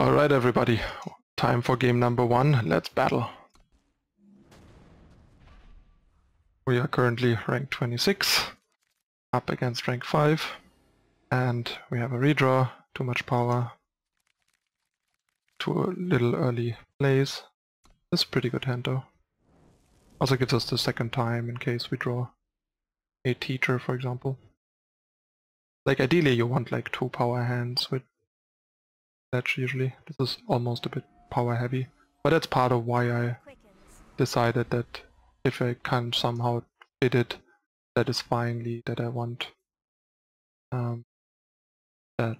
Alright everybody, time for game number 1, let's battle. We are currently rank 26, up against rank 5, and we have a redraw, too much power, too little early plays. This is a pretty good hand though. Also gives us the second time in case we draw a teacher, for example. Like ideally you want like 2 power hands with Pledge usually. This is almost a bit power heavy, but that's part of why I decided that if I can somehow fit it satisfyingly, that I want that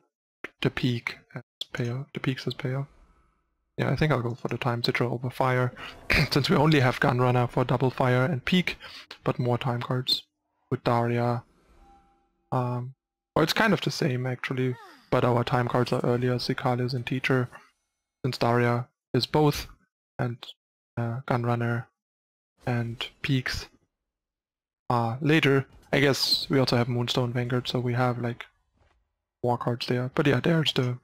the peak as payoff, the peaks as payoff. Yeah, I think I'll go for the time sigil over fire, since we only have Gunrunner for double fire and peak, but more time cards with Darya. Well, it's kind of the same actually, but our time cards are earlier, Cykalis and Teacher, since Darya is both, and Gunrunner and peaks are later. I guess we also have Moonstone, Vanguard, so we have like more cards there. But yeah, there's the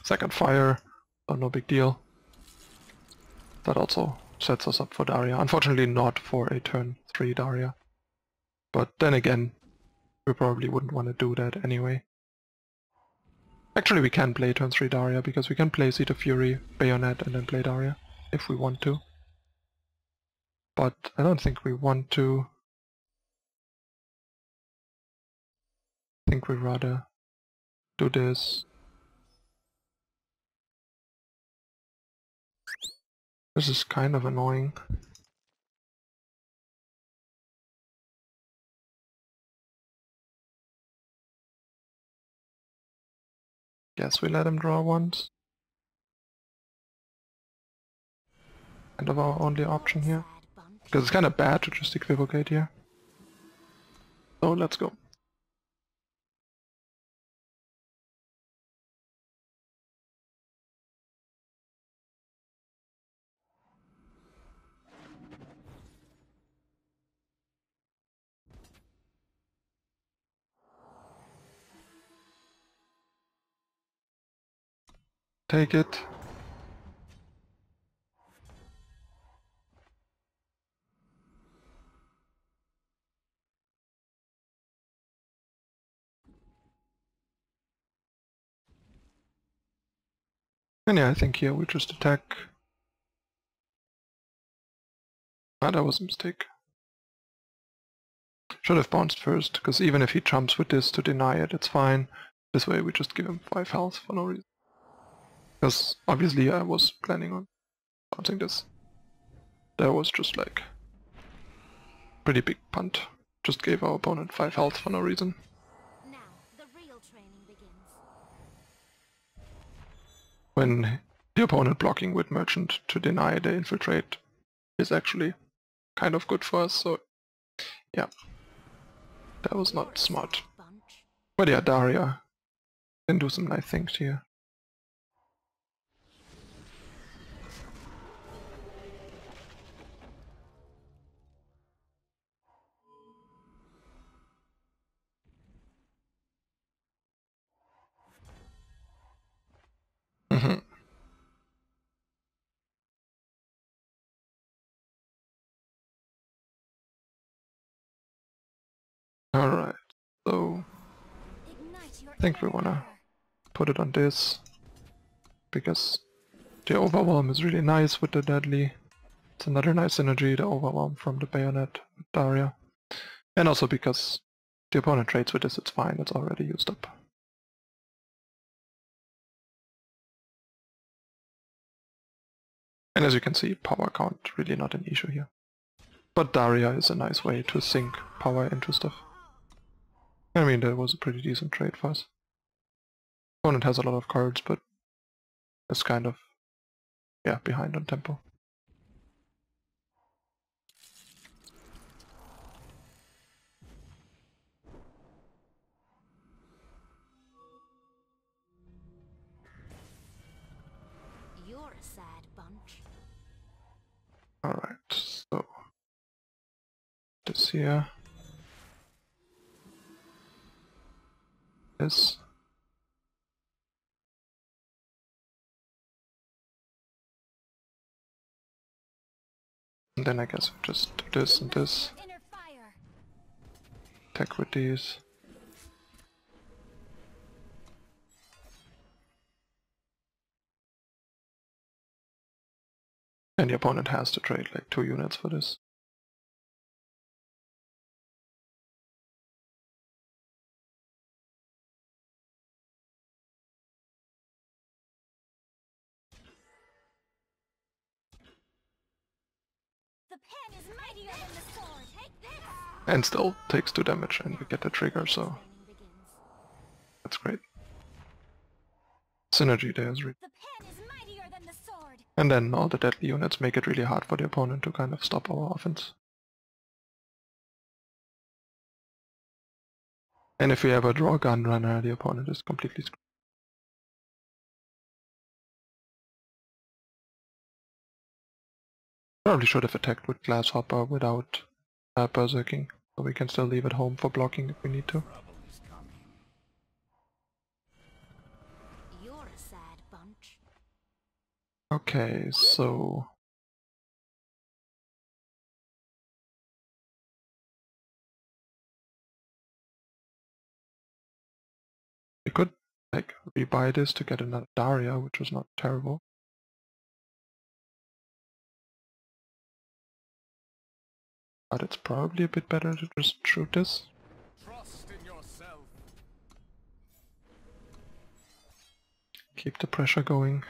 second fire, so no big deal. That also sets us up for Darya. Unfortunately not for a turn 3 Darya. But then again, we probably wouldn't want to do that anyway. Actually we can play turn 3 Darya, because we can play Seed of Fury, Bayonet, and then play Darya, if we want to. But I don't think we want to. I think we'd rather do this. This is kind of annoying. Guess we let him draw once. Kind of our only option here. Because it's kind of bad to just Equivocate here. So let's go. Take it. And yeah, I think here we just attack. Ah, that was a mistake. Should have bounced first, because even if he jumps with this to deny it, it's fine. This way we just give him 5 health for no reason. Because obviously I was planning on bouncing this. That was just like pretty big punt. Just gave our opponent 5 health for no reason. Now, the real training begins. When the opponent blocking with Merchant to deny the infiltrate is actually kind of good for us, so yeah. That was not smart. But yeah, Darya can do some nice things here. Alright, so I think we wanna put it on this, because the Overwhelm is really nice with the Deadly. It's another nice synergy, the Overwhelm from the Bayonet with Darya. And also because the opponent trades with this, it's fine, it's already used up. And as you can see, power count really not an issue here. But Darya is a nice way to sink power into stuff. I mean, that was a pretty decent trade for us. Opponent has a lot of cards, but it's kind of, yeah, behind on tempo. You're a sad bunch. Alright, so this here. This. then I guess just do this and this. Inner fire. Attack with these. And the opponent has to trade like 2 units for this. The pen is mightier than the sword. Take this. And still takes 2 damage and we get the trigger, so Training begins. that's great. Synergy there is really. The pen is mightier than the sword. And then all the deadly units make it really hard for the opponent to kind of stop our offense. And if we ever draw a Gunrunner, the opponent is completely screwed. Probably should have attacked with Glasshopper without berserking, so we can still leave it home for blocking if we need to. You're a sad bunch. Okay, so we could like rebuy this to get another Darya, which was not terrible. But it's probably a bit better to just shoot this. Trust in yourself. Keep the pressure going.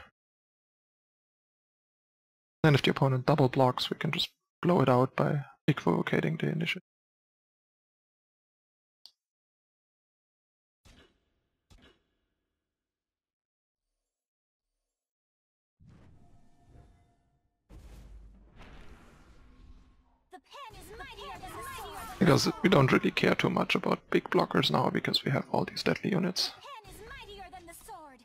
And if the opponent double blocks, we can just blow it out by equivocating the initiative. The pen is mightier than the sword. Because we don't really care too much about big blockers now, because we have all these deadly units. The pen is mightier than the sword.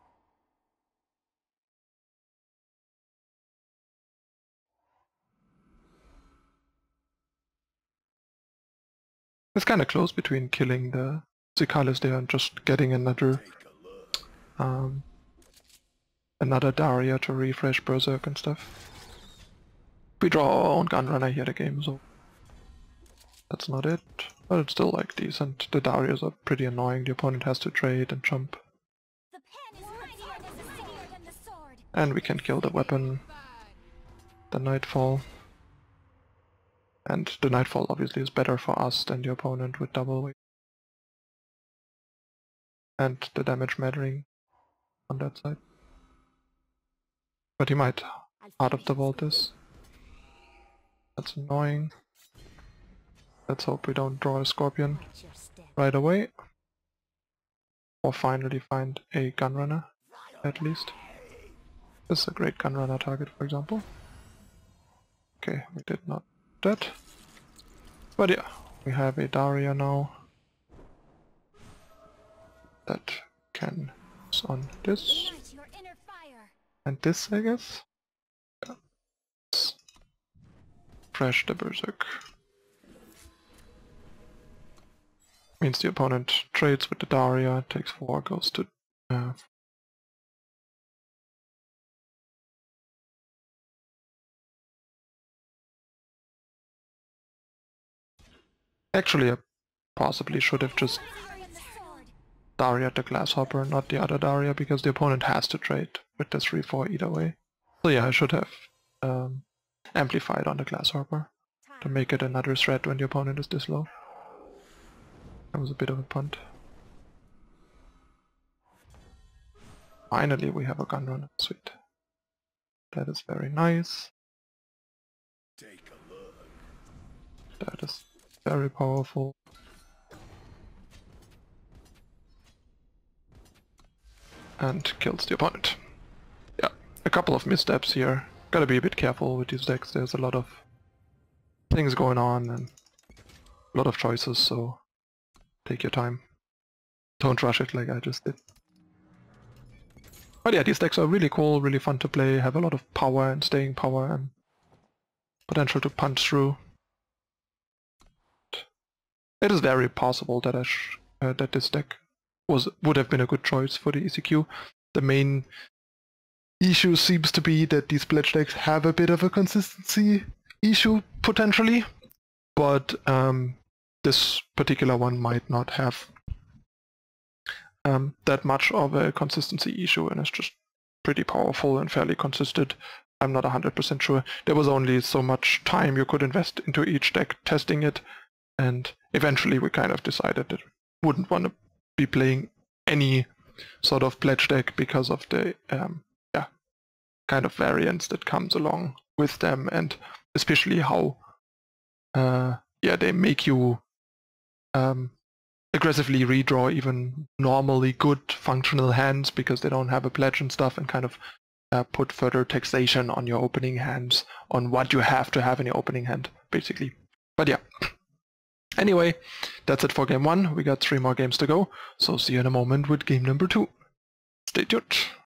It's kind of close between killing the Cykalis there and just getting another Darya to refresh Berserk and stuff. We draw our own Gunrunner here the game, so that's not it. But it's still like decent. The Daryas are pretty annoying, the opponent has to trade and jump. The pen is mightier than the sword. And we can kill the weapon, the Nightfall. And the Nightfall obviously is better for us than the opponent with double weight. And the damage mattering on that side. But he might out of the vault this. That's annoying. Let's hope we don't draw a Scorpion Watch your step. right away. Or finally find a Gunrunner, at least. This is a great Gunrunner target, for example. Okay, we did not do that. But yeah, we have a Darya now. That can use on this. Ignite your inner fire. And this, I guess? Yeah. Crash the Berserk. Means the opponent trades with the Darya, takes 4, goes to... Actually, I possibly should have just Mightier than the sword. Darya the Glasshopper, not the other Darya, because the opponent has to trade with the 3-4 either way. So yeah, I should have amplified on the Glasshopper to make it another threat when the opponent is this low. That was a bit of a punt. Finally we have a Gunrunner, sweet. That is very nice. Take a look. That is very powerful. And kills the opponent. Yeah, a couple of missteps here. Gotta be a bit careful with these decks, there's a lot of things going on and a lot of choices, so take your time. Don't rush it like I just did. But yeah, these decks are really cool, really fun to play, have a lot of power and staying power and potential to punch through. It is very possible that that this deck would have been a good choice for the ECQ. The main issue seems to be that these pledge decks have a bit of a consistency issue potentially, but this particular one might not have that much of a consistency issue, and it's just pretty powerful and fairly consistent. I'm not 100% sure. There was only so much time you could invest into each deck testing it, and eventually we kind of decided that we wouldn't want to be playing any sort of pledge deck because of the kind of variance that comes along with them, and especially how they make you aggressively redraw even normally good functional hands because they don't have a pledge and stuff, and kind of put further taxation on your opening hands, on what you have to have in your opening hand, basically. But yeah. Anyway, that's it for game 1. We got 3 more games to go, so see you in a moment with game number 2. Stay tuned.